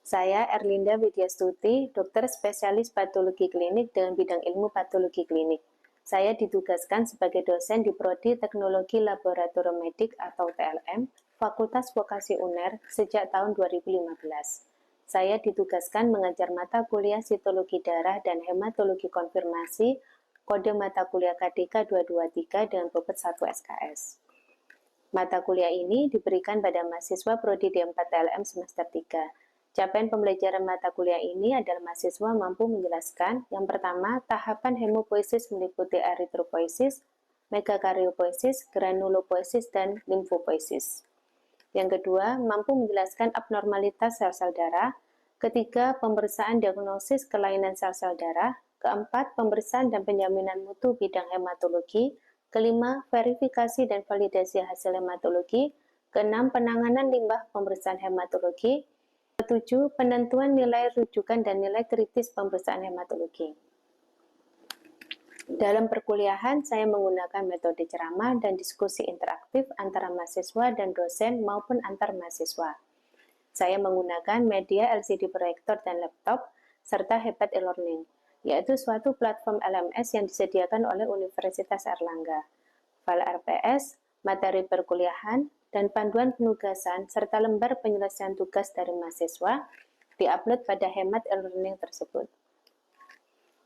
Saya Erlinda Widyastuti, dokter spesialis patologi klinik dengan bidang ilmu patologi klinik. Saya ditugaskan sebagai dosen di Prodi Teknologi Laboratorium Medik atau TLM, Fakultas Vokasi UNER sejak tahun 2015. Saya ditugaskan mengajar mata kuliah Sitologi Darah dan Hematologi Konfirmasi, kode mata kuliah KDK 223 dengan bobot 1 SKS. Mata kuliah ini diberikan pada mahasiswa Prodi D4 TLM semester 3. Capaian pembelajaran mata kuliah ini adalah mahasiswa mampu menjelaskan yang pertama, tahapan hemopoiesis meliputi eritropoiesis, megakaryopoiesis, granulopoiesis, dan limfopoiesis. Yang kedua, mampu menjelaskan abnormalitas sel-sel darah. Ketiga, pemeriksaan diagnosis kelainan sel-sel darah. Keempat, pemeriksaan dan penjaminan mutu bidang hematologi. Kelima, verifikasi dan validasi hasil hematologi. Keenam, penanganan limbah pemeriksaan hematologi. Ketujuh, penentuan nilai rujukan dan nilai kritis pemeriksaan hematologi. Dalam perkuliahan, saya menggunakan metode ceramah dan diskusi interaktif antara mahasiswa dan dosen maupun antar mahasiswa. Saya menggunakan media LCD proyektor dan laptop, serta Hebat e-learning, yaitu suatu platform LMS yang disediakan oleh Universitas Airlangga. File RPS, materi perkuliahan, dan panduan penugasan, serta lembar penyelesaian tugas dari mahasiswa diupload pada Hemat e-learning tersebut.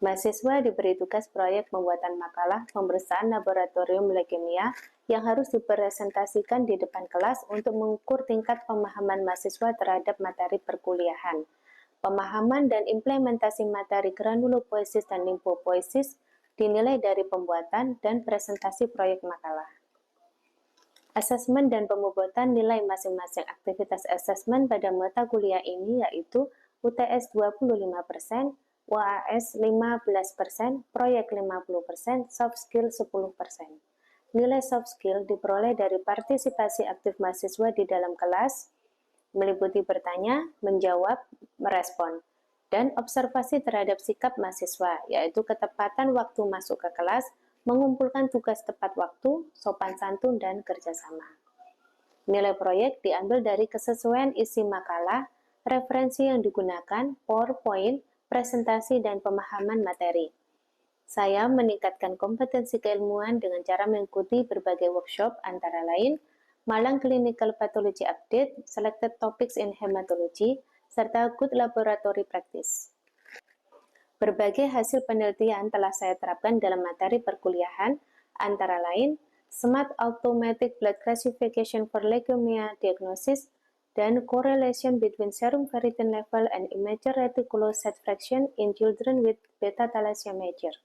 Mahasiswa diberi tugas proyek pembuatan makalah pemeriksaan laboratorium leukemia yang harus dipresentasikan di depan kelas untuk mengukur tingkat pemahaman mahasiswa terhadap materi perkuliahan, pemahaman dan implementasi materi granulopoiesis dan limfopoiesis dinilai dari pembuatan dan presentasi proyek makalah. Asesmen dan pembobotan nilai masing-masing aktivitas asesmen pada mata kuliah ini yaitu UTS 25%, UAS 15%, proyek 50%, soft skill 10%. Nilai soft skill diperoleh dari partisipasi aktif mahasiswa di dalam kelas, meliputi bertanya, menjawab, merespon, dan observasi terhadap sikap mahasiswa, yaitu ketepatan waktu masuk ke kelas, mengumpulkan tugas tepat waktu, sopan santun, dan kerjasama. Nilai proyek diambil dari kesesuaian isi makalah, referensi yang digunakan, PowerPoint, presentasi, dan pemahaman materi. Saya meningkatkan kompetensi keilmuan dengan cara mengikuti berbagai workshop antara lain Malang Clinical Pathology Update, Selected Topics in Hematology, serta Good Laboratory Practice. Berbagai hasil penelitian telah saya terapkan dalam materi perkuliahan, antara lain Smart Automatic Blood Classification for Leukemia Diagnosis dan Correlation between Serum Ferritin Level and Immature Reticulocyte Fraction in Children with Beta Thalassemia Major.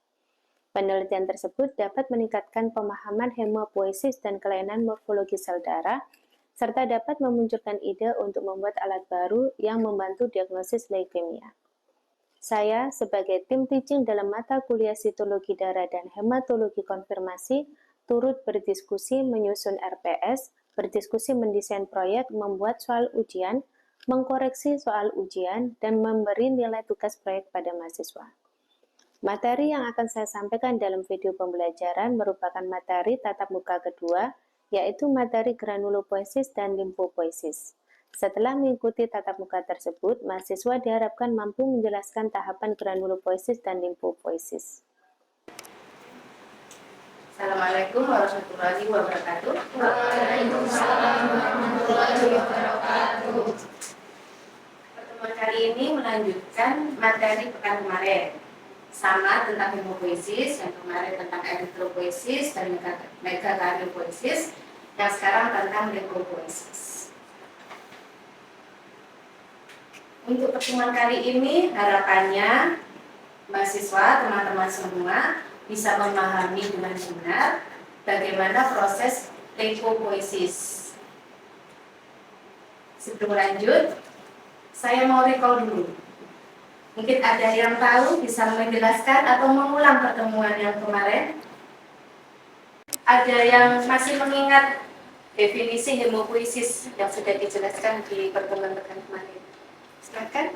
Penelitian tersebut dapat meningkatkan pemahaman hemopoiesis dan kelainan morfologi sel darah, serta dapat memunculkan ide untuk membuat alat baru yang membantu diagnosis leukemia. Saya, sebagai tim teaching dalam mata kuliah Sitologi Darah dan Hematologi Konfirmasi, turut berdiskusi menyusun RPS, berdiskusi mendesain proyek, membuat soal ujian, mengkoreksi soal ujian, dan memberi nilai tugas proyek pada mahasiswa. Materi yang akan saya sampaikan dalam video pembelajaran merupakan materi tatap muka kedua, yaitu materi granulopoiesis dan limfopoiesis. Setelah mengikuti tatap muka tersebut, mahasiswa diharapkan mampu menjelaskan tahapan granulopoiesis dan limfopoiesis. Assalamualaikum warahmatullahi wabarakatuh. Waalaikumsalam warahmatullahi wabarakatuh. Pertemuan kali ini melanjutkan materi pekan kemarin. Sama tentang hemopoiesis, yang kemarin tentang eritropoiesis dan megakaryopoiesis, yang sekarang tentang limfopoiesis. Untuk pertemuan kali ini, harapannya mahasiswa, teman-teman semua bisa memahami dengan benar bagaimana proses limfopoiesis. Sebelum lanjut, saya mau recall dulu. Mungkin ada yang tahu bisa menjelaskan atau mengulang pertemuan yang kemarin. Ada yang masih mengingat definisi hemopoiesis yang sudah dijelaskan di pertemuan pekan kemarin? Silakan.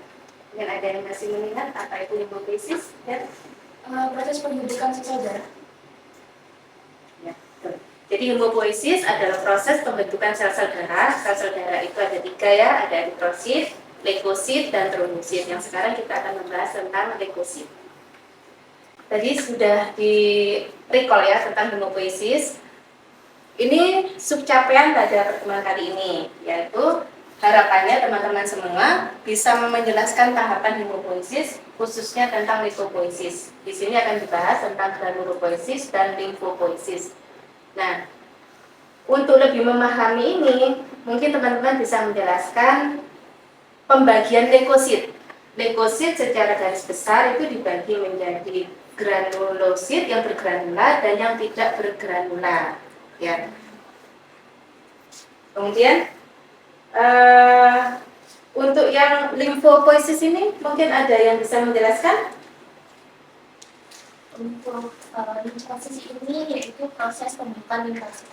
Dan ada yang masih mengingat apa itu hemopoiesis? Ya. Proses pembentukan sel darah. Ya, betul. Jadi hemopoiesis adalah proses pembentukan sel-sel darah. Sel-sel darah itu ada 3 ya, ada eritrosit, leukosit dan trombosit. Yang sekarang kita akan membahas tentang leukosit. Tadi sudah di recall ya tentang hemopoiesis. Ini subcapaian pada pertemuan kali ini, yaitu harapannya teman-teman semua bisa menjelaskan tahapan hemopoiesis, khususnya tentang leukopoiesis. Di sini akan dibahas tentang granulopoiesis dan limfopoiesis. Nah, untuk lebih memahami ini, mungkin teman-teman bisa menjelaskan pembagian leukosit. Leukosit secara garis besar itu dibagi menjadi granulosit yang bergranula dan yang tidak bergranula. Ya. Kemudian untuk yang limfopoiesis ini mungkin ada yang bisa menjelaskan? Untuk limfosit ini yaitu proses pembentukan limfosit.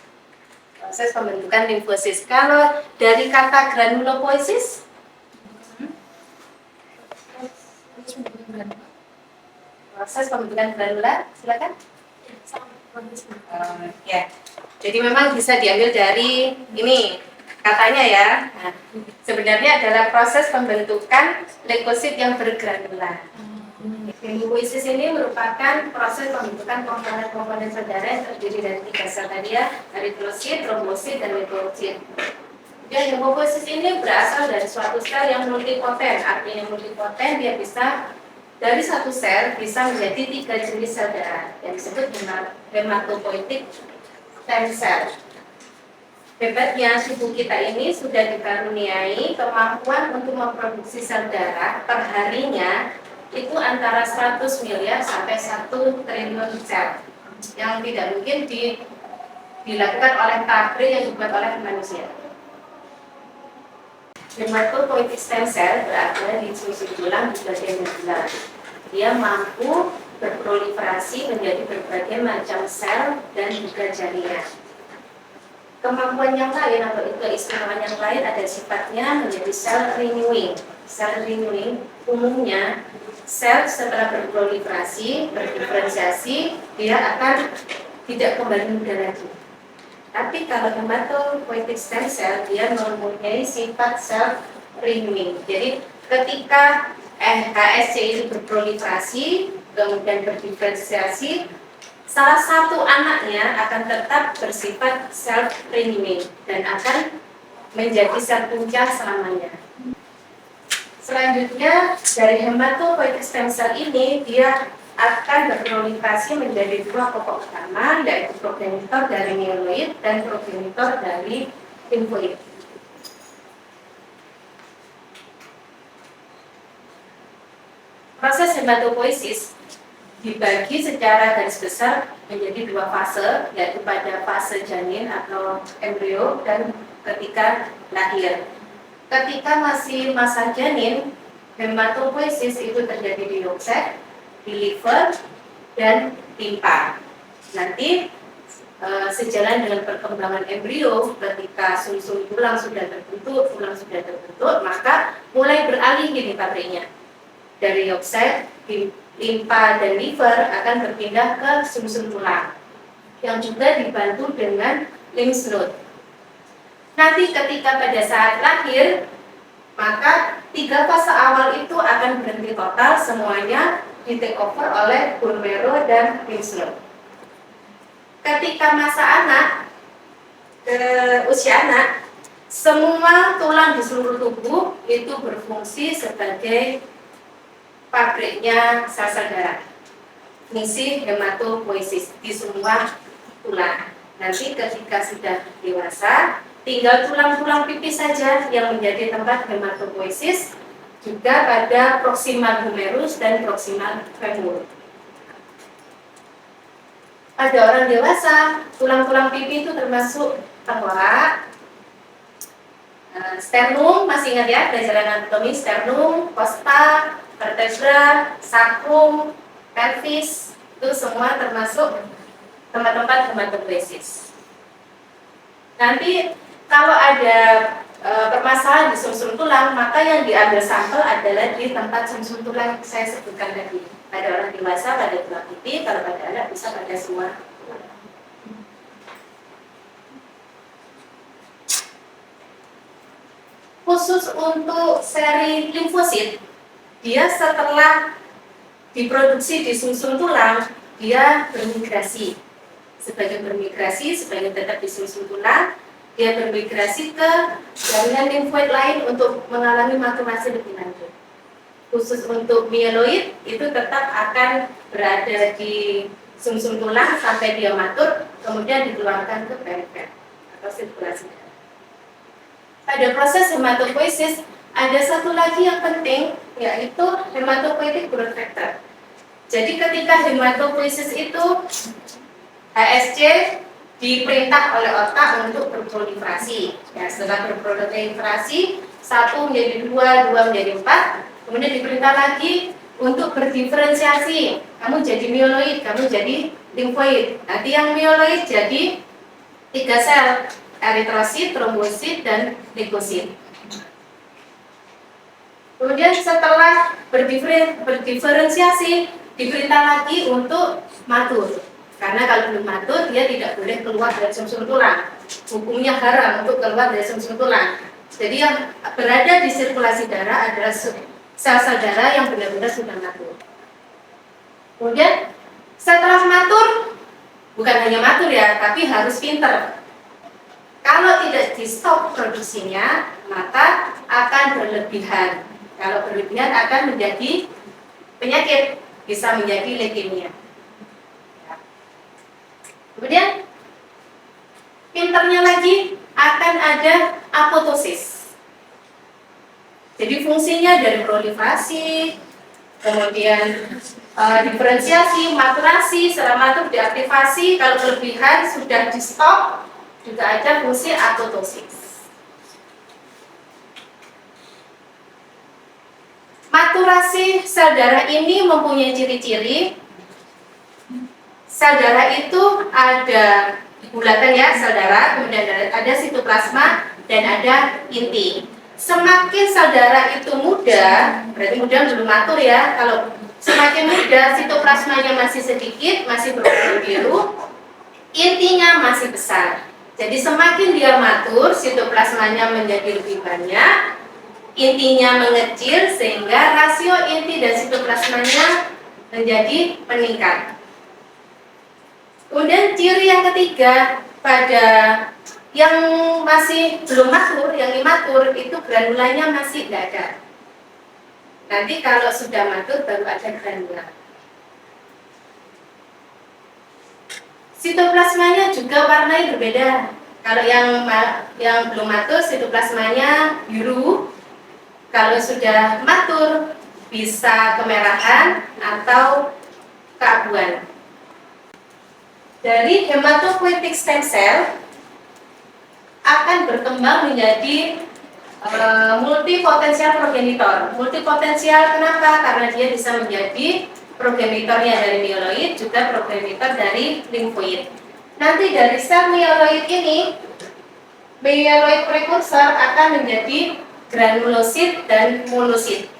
Proses pembentukan limfosit. Kalau dari kata granulopoiesis? Proses pembentukan granula, silakan. Ya. Jadi memang bisa diambil dari ini katanya ya. Nah, sebenarnya adalah proses pembentukan leukosit yang bergranula. Limfopoiesis ini merupakan proses pembentukan komponen-komponen saudara yang terdiri dari 3 sel tadi ya, eritrosit, trombosit, dan leukosit. Dan limfopoiesis ini berasal dari suatu sel yang multipoten. Artinya multipoten dia bisa dari satu sel bisa menjadi 3 jenis sel darah yang disebut hematopoietic stem cell. Hebatnya tubuh kita ini sudah dikaruniai kemampuan untuk memproduksi sel darah perharinya itu antara 100 miliar sampai 1 triliun sel yang tidak mungkin dilakukan oleh pabrik yang dibuat oleh manusia. Hematopoietic stem cell berada di susun tulang di bagian medula. Dia mampu berproliferasi menjadi berbagai macam sel dan juga jaringan. Kemampuan yang lain atau keistimewaan yang lain ada sifatnya menjadi sel renewing. Sel renewing umumnya sel setelah berproliferasi, berdiferensiasi, dia akan tidak kembali muda lagi. Tapi kalau hematopoietic stem cell dia mempunyai sifat self renewing. Jadi ketika HSC itu berproliferasi, kemudian berdiferensiasi, salah satu anaknya akan tetap bersifat self renewing dan akan menjadi sel punca selamanya. Selanjutnya dari hematopoietic stem cell ini dia akan berproliferasi menjadi 2 pokok utama, yaitu progenitor dari mieloid dan progenitor dari limfoid. Proses hematopoiesis dibagi secara garis besar menjadi 2 fase, yaitu pada fase janin atau embrio dan ketika lahir. Ketika masih masa janin, hematopoiesis itu terjadi di yolk, di liver, dan limpa. Nanti sejalan dengan perkembangan embrio, ketika sum-sum tulang sudah terbentuk, maka mulai beralih ini pabriknya. Dari yolk, limpa, dan liver akan berpindah ke sum-sum tulang, yang juga dibantu dengan lymph node. Nanti ketika pada saat lahir, maka 3 fase awal itu akan berhenti total, semuanya di take over oleh bone marrow dan lymph node. Ketika masa anak, usia anak, semua tulang di seluruh tubuh itu berfungsi sebagai pabriknya sel darah, misi hematopoiesis di semua tulang. Nanti ketika sudah dewasa, tinggal tulang-tulang pipis saja yang menjadi tempat hematopoiesis, juga pada proximal humerus dan proximal femur. Pada orang dewasa, tulang-tulang pipi itu termasuk tengkorak, sternum, masih ingat ya pelajaran anatomi, sternum, costa, vertebra, sacrum, pelvis, itu semua termasuk tempat-tempat hematopoiesis. Nanti kalau ada permasalahan di sumsum tulang, maka yang diambil sampel adalah di tempat sumsum tulang yang saya sebutkan tadi. Pada orang dewasa, pada tulang pipi, kalau pada anak bisa pada semua tulang. Khusus untuk seri limfosit, dia setelah diproduksi di sumsum tulang, dia bermigrasi. Sebagai tetap di sumsum tulang, dia bermigrasi ke jaringan limfoid lain untuk mengalami maturasi lebih lanjut. Khusus untuk mieloid, itu tetap akan berada di sumsum tulang sampai dia matur, kemudian dikeluarkan ke perifer atau sirkulasi darah. Pada proses hematopoiesis, ada satu lagi yang penting, yaitu hematopoietic growth factor. Jadi ketika hematopoiesis itu HSC diperintah oleh otak untuk berproliferasi. Ya, setelah berproliferasi, 1 menjadi 2, 2 menjadi 4, kemudian diperintah lagi untuk berdiferensiasi. Kamu jadi mieloid, kamu jadi limfoid. Nanti yang mieloid jadi 3 sel, eritrosit, trombosit, dan leukosit. Kemudian setelah berdiferensiasi, diperintah lagi untuk matur. Karena kalau belum matur, dia tidak boleh keluar dari sumsum tulang. Hukumnya haram untuk keluar dari sumsum tulang. Jadi yang berada di sirkulasi darah adalah sel-sel darah yang benar-benar sudah matur. Kemudian setelah matur, bukan hanya matur ya, tapi harus pinter. Kalau tidak di stop produksinya, maka akan berlebihan. Kalau berlebihan akan menjadi penyakit, bisa menjadi leukemia. Kemudian pinternya lagi akan ada apoptosis. Jadi fungsinya dari proliferasi, kemudian diferensiasi, maturasi, setelah matur diaktifasi, kalau kelebihan sudah di stop, juga ada fungsi apoptosis. Maturasi sel darah ini mempunyai ciri-ciri. Sel darah itu ada bulatan ya, sel darah, kemudian ada sitoplasma dan ada inti. Semakin sel darah itu muda, berarti muda belum matur ya. Kalau semakin muda, sitoplasmanya masih sedikit, masih berwarna biru, intinya masih besar. Jadi semakin dia matur, sitoplasmanya menjadi lebih banyak, intinya mengecil, sehingga rasio inti dan sitoplasmanya menjadi meningkat. Kemudian ciri yang ketiga, pada yang masih belum matur, yang imatur, itu granulanya masih tidak ada. Nanti kalau sudah matur baru ada granula. Sitoplasmanya juga warnanya berbeda. Kalau yang belum matur, sitoplasmanya biru. Kalau sudah matur, bisa kemerahan atau keabuan. Dari hematopoietic stem cell akan berkembang menjadi multipotensial progenitor. Multipotensial kenapa? Karena dia bisa menjadi progenitornya dari mieloid, juga progenitor dari limfoid. Nanti dari sel mieloid ini, mieloid prekursor akan menjadi granulosit dan monosit.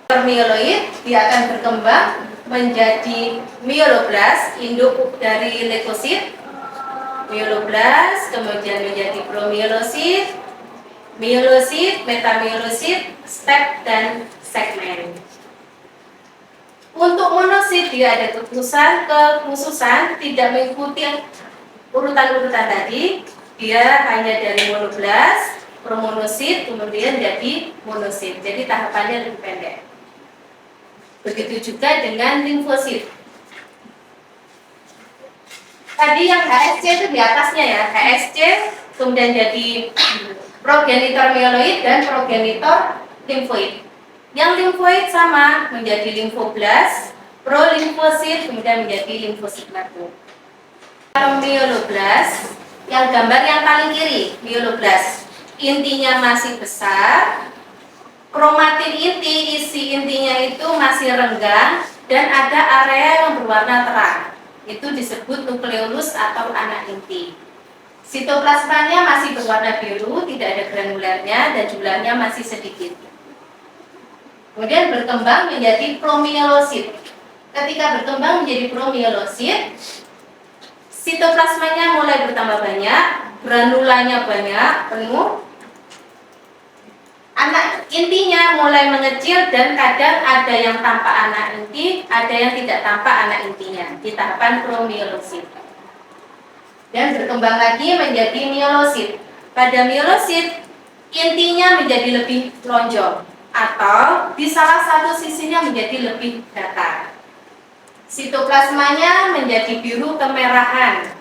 Mieloid dia akan berkembang menjadi mieloblast, induk dari leukosit, mieloblast, kemudian menjadi promielosit, mielosit, metamielosit, step, dan segmen. Untuk monosit dia ada kekhususan tidak mengikuti urutan-urutan tadi, dia hanya dari monoblast, promonosit, kemudian jadi monosit. Jadi tahapannya lebih pendek. Begitu juga dengan limfosit. Tadi yang HSC itu di atasnya ya, HSC kemudian jadi progenitor mieloid dan progenitor limfoid. Yang limfoid sama menjadi limfoblast, prolimfosit, kemudian menjadi limfosit lagi. Kalau mieloblast, yang gambar yang paling kiri, mieloblast, intinya masih besar. Kromatin inti, isi intinya itu masih renggang dan ada area yang berwarna terang. Itu disebut nukleolus atau anak inti. Sitoplasmanya masih berwarna biru, tidak ada granulernya dan jumlahnya masih sedikit. Kemudian berkembang menjadi promielosit. Ketika berkembang menjadi promielosit, sitoplasmanya mulai bertambah banyak, granulanya banyak, penuh. Anak intinya mulai mengecil dan kadang ada yang tampak anak inti, ada yang tidak tampak anak intinya di tahapan promiolosit. Dan berkembang lagi menjadi mielosit. Pada mielosit, intinya menjadi lebih lonjong atau di salah satu sisinya menjadi lebih datar. Sitoplasmanya menjadi biru kemerahan.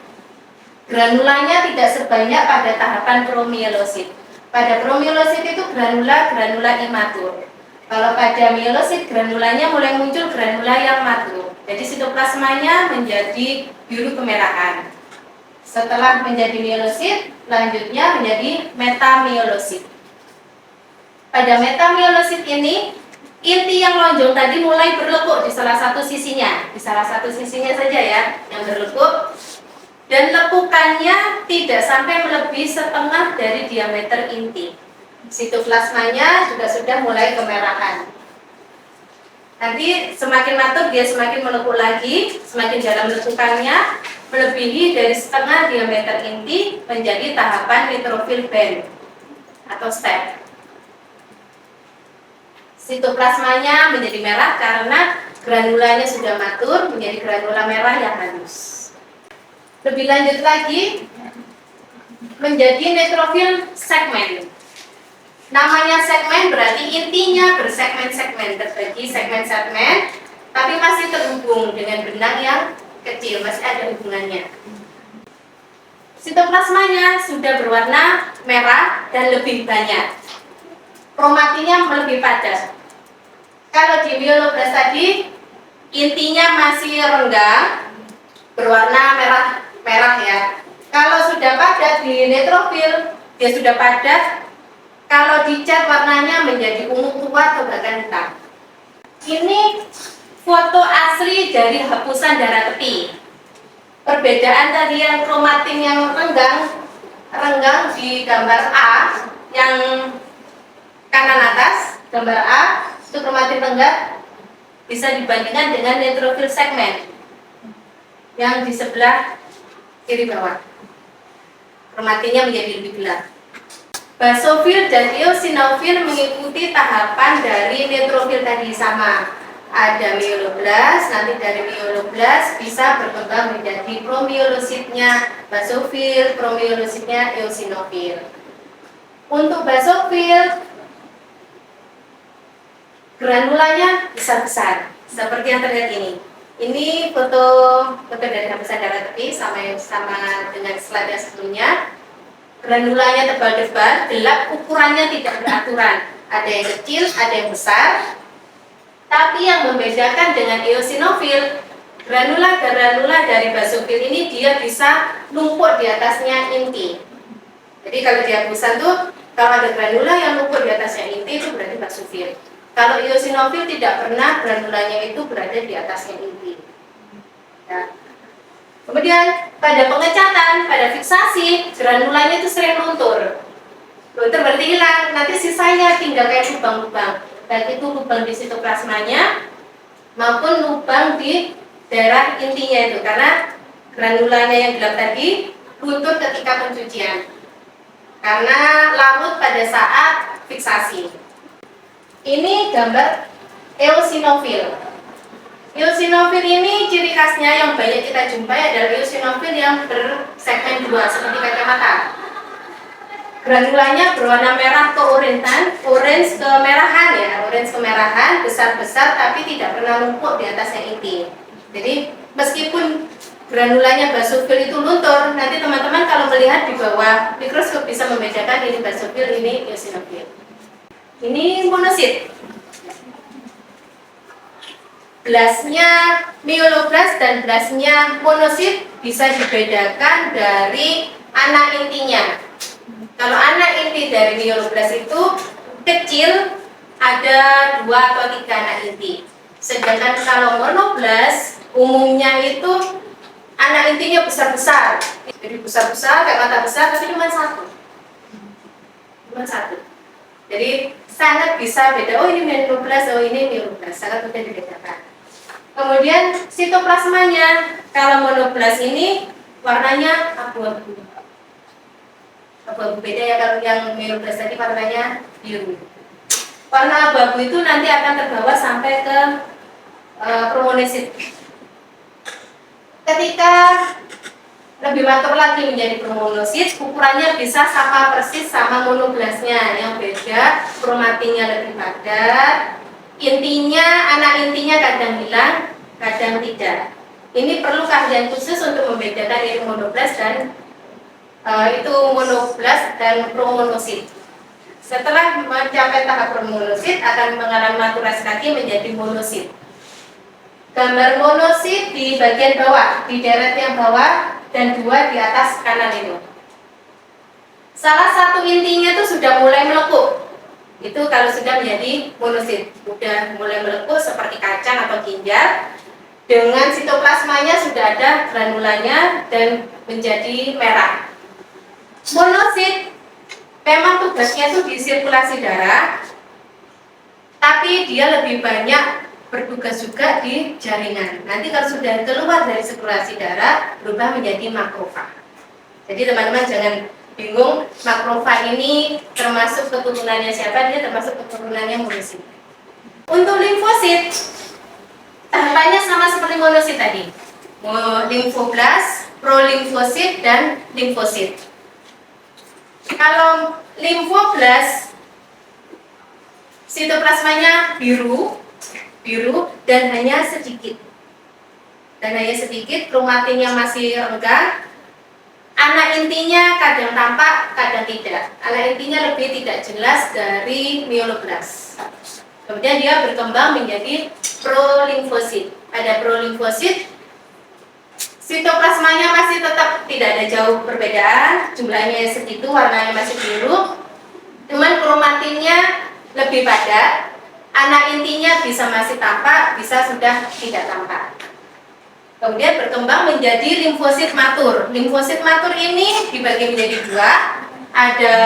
Granulanya tidak sebanyak pada tahapan promielosit. Pada promielosit itu granula imatur. Kalau pada mielosit granulanya mulai muncul granula yang matur. Jadi sitoplasmanya menjadi biru kemerahan. Setelah menjadi mielosit, lanjutnya menjadi metamielosit. Pada metamielosit ini, inti yang lonjong tadi mulai berlekuk di salah satu sisinya. Di salah satu sisinya saja ya, yang berlekuk. Dan lekukannya tidak sampai melebihi setengah dari diameter inti. Sitoplasmanya juga sudah mulai kemerahan. Nanti semakin matur dia semakin melekuk lagi, semakin dalam lekukannya melebihi dari setengah diameter inti menjadi tahapan neutrophil band atau step. Sitoplasmanya menjadi merah karena granulanya sudah matur menjadi granula merah yang halus. Lebih lanjut lagi menjadi neutrophil segmen. Namanya segmen berarti intinya bersegmen-segmen, terbagi segmen-segmen, tapi masih terhubung dengan benang yang kecil, masih ada hubungannya. Sitoplasmanya sudah berwarna merah dan lebih banyak. Kromatinya lebih padat. Kalau di myeloblas tadi intinya masih renggang, berwarna merah ya. Kalau sudah padat di neutrofil, dia sudah padat. Kalau dicat warnanya menjadi ungu tua atau bahkan hitam. Ini foto asli dari hapusan darah tepi. Perbedaan tadi yang kromatin yang renggang di gambar A, yang kanan atas, gambar A, itu kromatin renggang, bisa dibandingkan dengan neutrofil segmen yang di sebelah kiri bawah. Kromatinnya menjadi lebih gelap. Basofil dan eosinofil mengikuti tahapan dari neutrofil tadi sama. Ada myeloblas, nanti dari myeloblas bisa berkembang menjadi promielositnya basofil, promielositnya eosinofil. Untuk basofil, granulanya besar-besar, seperti yang terlihat ini. Ini foto dari hapusan darah tepi sama dengan slide yang sebelumnya. Granulanya tebal-tebal, gelap, ukurannya tidak beraturan. Ada yang kecil, ada yang besar. Tapi yang membedakan dengan eosinofil, granula dari basofil ini dia bisa numpuk di atasnya inti. Jadi kalau di hapusan tuh, kalau ada granula yang numpuk di atasnya inti itu berarti basofil. Kalau eosinofil tidak pernah granulanya itu berada di atasnya inti. Ya. Kemudian pada pengecatan, pada fiksasi, granulanya itu sering luntur. Luntur berarti hilang, nanti sisanya tinggal kayak lubang-lubang. Baik itu lubang di sitoplasmanya maupun lubang di daerah intinya itu, karena granulanya yang gelap tadi luntur ketika pencucian. Karena larut pada saat fiksasi. Ini gambar eosinofil. Eosinofil ini ciri khasnya yang banyak kita jumpai adalah eosinofil yang bersegmen dua seperti kacamata. Granulanya berwarna merah keorangean, orange kemerahan ya, orange kemerahan, besar-besar tapi tidak pernah numpuk di atasnya inti. Jadi meskipun granulanya basofil itu luntur, nanti teman-teman kalau melihat di bawah mikroskop bisa membedakan ini basofil, ini eosinofil. Ini monosit. Blasnya myeloblas dan blasnya monosit bisa dibedakan dari anak intinya. Kalau anak inti dari myeloblas itu kecil, ada 2 atau 3 anak inti. Sedangkan kalau monoblas umumnya itu anak intinya besar-besar. Jadi besar-besar, kayak mata besar, tapi cuma satu. Jadi sangat bisa beda. Oh ini myeloblas, oh ini myeloblas. Sangat mudah dibedakan. Kemudian sitoplasmanya, kalau monoblas ini warnanya abu-abu beda ya, kalau yang myeloblas tadi warnanya biru. Warna abu-abu itu nanti akan terbawa sampai ke promonosit. Ketika lebih matur lagi menjadi promonosit, ukurannya bisa sama persis sama monoblasnya. Yang beda, kromatinya lebih padat, intinya, anak intinya kadang hilang, kadang tidak. Ini perlu keahlian khusus untuk membedakan ini monoblas dan itu monoblas dan promonosit. Setelah mencapai tahap promonosit akan mengalami maturasi lagi menjadi monosit. Gambar monosit di bagian bawah, di deret yang bawah dan 2 di atas kanan itu. Salah satu intinya itu sudah mulai melekuk. Itu kalau sudah menjadi monosit, sudah mulai melekuk seperti kacang atau ginjal. Dengan sitoplasmanya sudah ada granulanya dan menjadi merah. Monosit memang tugasnya itu di sirkulasi darah, tapi dia lebih banyak bertugas juga di jaringan. Nanti kalau sudah keluar dari sirkulasi darah, berubah menjadi makrofag. Jadi teman-teman jangan bingung, makrofag ini termasuk keturunannya siapa? Dia termasuk keturunannya monosit. Untuk limfosit, tahapannya sama seperti monosit tadi. Limfoblas, prolimfosit, dan limfosit. Kalau limfoblas, sitoplasmanya biru dan hanya sedikit. Kromatinnya masih renggang. Anak intinya kadang tampak, kadang tidak. Anak intinya lebih tidak jelas dari myeloblas. Kemudian dia berkembang menjadi prolimfosit. Ada prolimfosit, sitoplasmanya masih tetap tidak ada jauh perbedaan, jumlahnya segitu, warnanya masih biru. Cuman kromatinnya lebih padat. Anak intinya bisa masih tampak, bisa sudah tidak tampak. Kemudian berkembang menjadi limfosit matur. Limfosit matur ini dibagi menjadi 2. Ada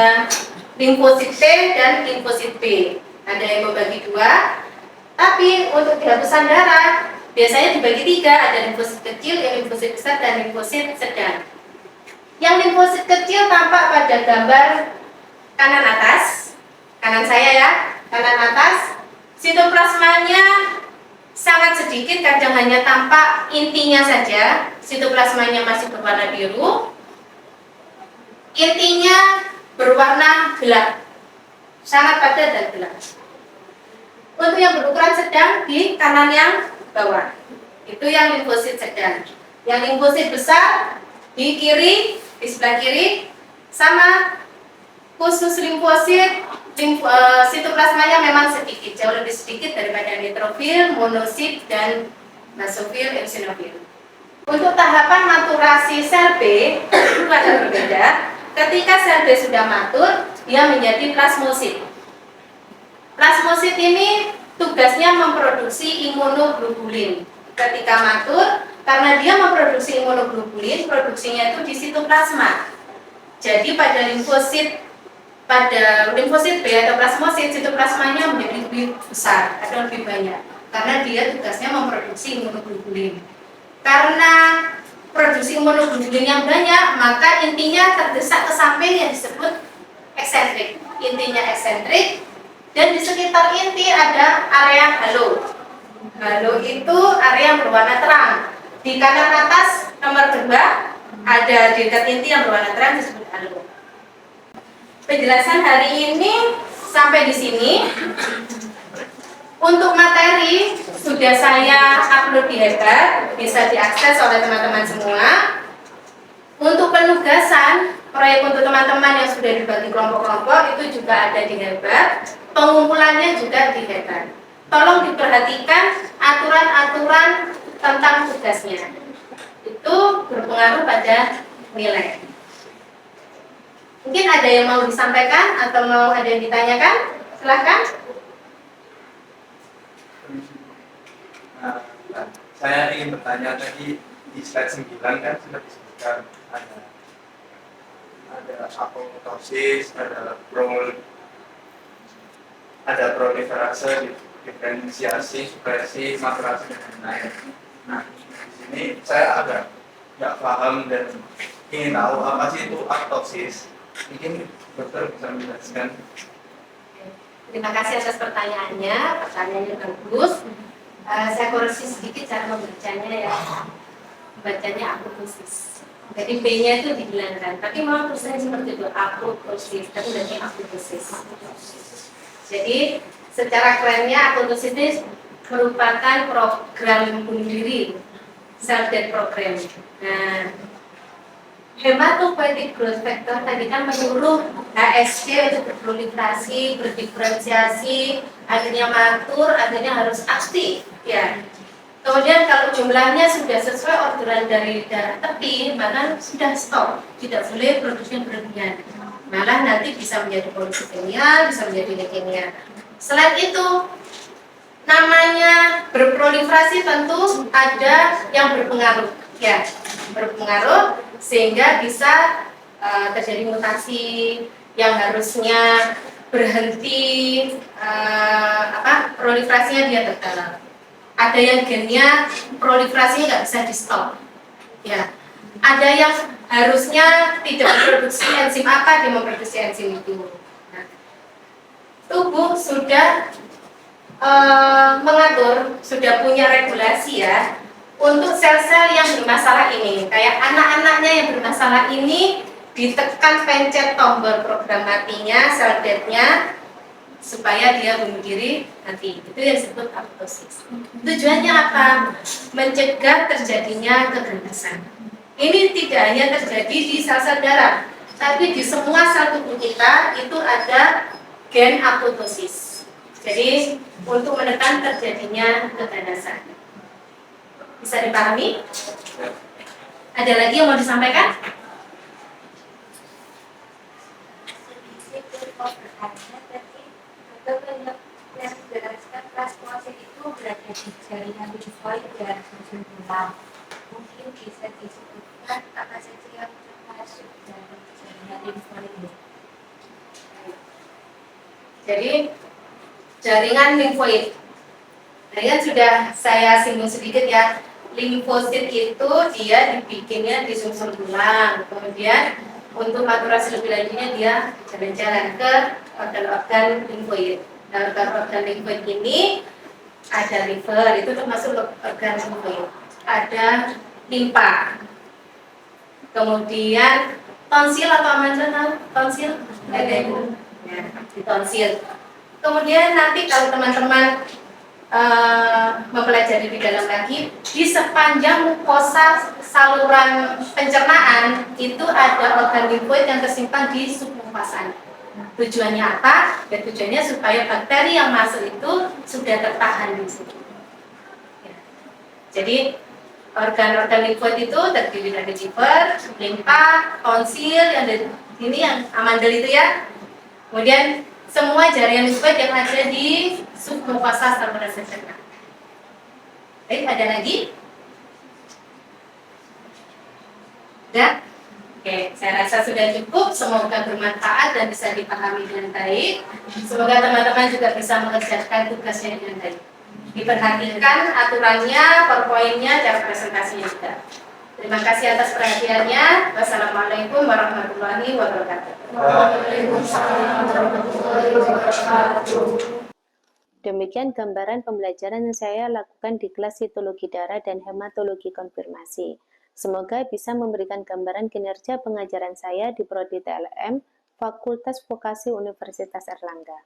limfosit T dan limfosit B. Ada yang membagi 2. Tapi untuk di lapisan darah biasanya dibagi 3. Ada limfosit kecil, limfosit besar, dan limfosit sedang. Yang limfosit kecil tampak pada gambar kanan atas. Kanan saya ya, kanan atas. Sitoplasmanya sangat sedikit, kadang hanya tampak intinya saja. Sitoplasmanya masih berwarna biru. Intinya berwarna gelap, sangat padat dan gelap. Untuk yang berukuran sedang di kanan yang bawah, itu yang limfosit sedang. Yang limfosit besar di kiri, di sebelah kiri, sama. Khusus limfosit, sitoplasmanya memang sedikit, jauh lebih sedikit daripada neutrofil, monosit, dan basofil, eosinofil. Untuk tahapan maturasi sel B itu ada berbeda. Ketika sel B sudah matur, dia menjadi plasmosit. Plasmosit ini tugasnya memproduksi imunoglobulin. Ketika matur, karena dia memproduksi imunoglobulin, produksinya itu di sitoplasma. Jadi pada limfosit B atau plasmosit, sitoplasmanya menjadi lebih besar atau lebih banyak karena dia tugasnya memproduksi imunoglobulin. Karena produksi imunoglobulin yang banyak, maka intinya terdesak ke samping yang disebut eksentrik. Intinya eksentrik, dan di sekitar inti ada area halo. Halo itu area yang berwarna terang. Di kanan atas nomor 2 ada di dekat inti yang berwarna terang disebut halo. Penjelasan hari ini sampai di sini. Untuk materi sudah saya upload di Hebat, bisa diakses oleh teman-teman semua. Untuk penugasan proyek untuk teman-teman yang sudah dibagi kelompok-kelompok itu juga ada di Hebat. Pengumpulannya juga di Hebat. Tolong diperhatikan aturan-aturan tentang tugasnya. Itu berpengaruh pada nilai. Mungkin ada yang mau disampaikan atau mau ada yang ditanyakan? Silahkan. Saya ingin bertanya tadi di slide 9 kan sudah disebutkan ada apoptosis, ada proliferase, diferensiasi, supresi, maturasi, dan lain-lain. Nah, di sini saya agak nggak paham dan ingin tahu apa sih itu apoptosis. Mungkin dokter bisa menjelaskan. Terima kasih atas pertanyaannya. Pertanyaannya bagus. Saya koreksi sedikit cara membacanya ya. Bacanya akutosis. Jadi B-nya itu dihilangkan. Tapi memang tulisannya seperti itu, akutosis. Tapi berarti akutosis. Jadi secara kerennya akutosis ini merupakan program bunuh diri, self death program. Nah, hematopoietic growth factor tadi kan menyuruh HSC untuk berproliferasi, berdiferensiasi, akhirnya matur, akhirnya harus aktif, ya. Kemudian kalau jumlahnya sudah sesuai orderan dari darah tepi, maka sudah stop, tidak boleh produksi berlebihan. Malah nanti bisa menjadi policythemia, bisa menjadi leukemia. Selain itu, namanya berproliferasi tentu ada yang berpengaruh, ya, berpengaruh sehingga bisa terjadi mutasi yang harusnya berhenti, proliferasinya dia tetap. Ada yang gennya proliferasinya nggak bisa di stop, ya. Ada yang harusnya tidak memproduksi enzim apa, dia memproduksi enzim itu. Nah, tubuh sudah mengatur, sudah punya regulasi ya untuk sel-sel yang bermasalah ini. Kayak anak-anaknya yang bermasalah ini ditekan pencet tombol program matinya, sel death-nya, supaya dia bunuh diri nanti. Itu yang disebut apoptosis. Tujuannya apa? Mencegah terjadinya keganasan. Ini tidak hanya terjadi di sel-sel darah, tapi di semua sel tubuh kita itu ada gen apoptosis. Jadi untuk menekan terjadinya keganasan. Bisa dipahami? Ada lagi yang mau disampaikan? Yang menjelaskan plasmose itu berada di jaringan limfoid dan sumsum tulang. Mungkin bisa disebutkan apa saja yang termasuk dari jaringan limfoid ini. Jadi jaringan limfoid. Nah, kan sudah saya singgung sedikit ya. Limfosit itu dia dibikinnya di sumsum tulang. Kemudian untuk maturasi lebih lanjutnya dia jalan-jalan ke organ-organ limfoid. Nah, organ limfoid ini ada liver, itu termasuk organ limfoid. Ada limpa. Kemudian tonsil atau amandel, tonsil ada itu. Ya, di tonsil. Kemudian nanti kalau teman-teman mempelajari di dalam lagi, di sepanjang mukosa saluran pencernaan itu ada organ limfoid yang tersimpan di submukosanya. Tujuannya apa? Ya, tujuannya supaya bakteri yang masuk itu sudah tertahan di situ. Ya. Jadi organ-organ limfoid itu terdiri dari liver, limpa, tonsil, yang ada ini yang amandel itu ya. Kemudian semua jaringan limfoid yang ada di submukosa saluran pencernaan. Baik, ada lagi? Sudah? Oke, saya rasa sudah cukup. Semoga bermanfaat dan bisa dipahami dengan baik. Semoga teman-teman juga bisa mengerjakan tugasnya dengan baik. Diperhatikan aturannya, PowerPoint-nya, cara presentasinya juga. Terima kasih atas perhatiannya. Wassalamualaikum warahmatullahi wabarakatuh. Demikian gambaran pembelajaran yang saya lakukan di kelas sitologi darah dan hematologi konfirmasi. Semoga bisa memberikan gambaran kinerja pengajaran saya di Prodi TLM Fakultas Vokasi Universitas Erlangga.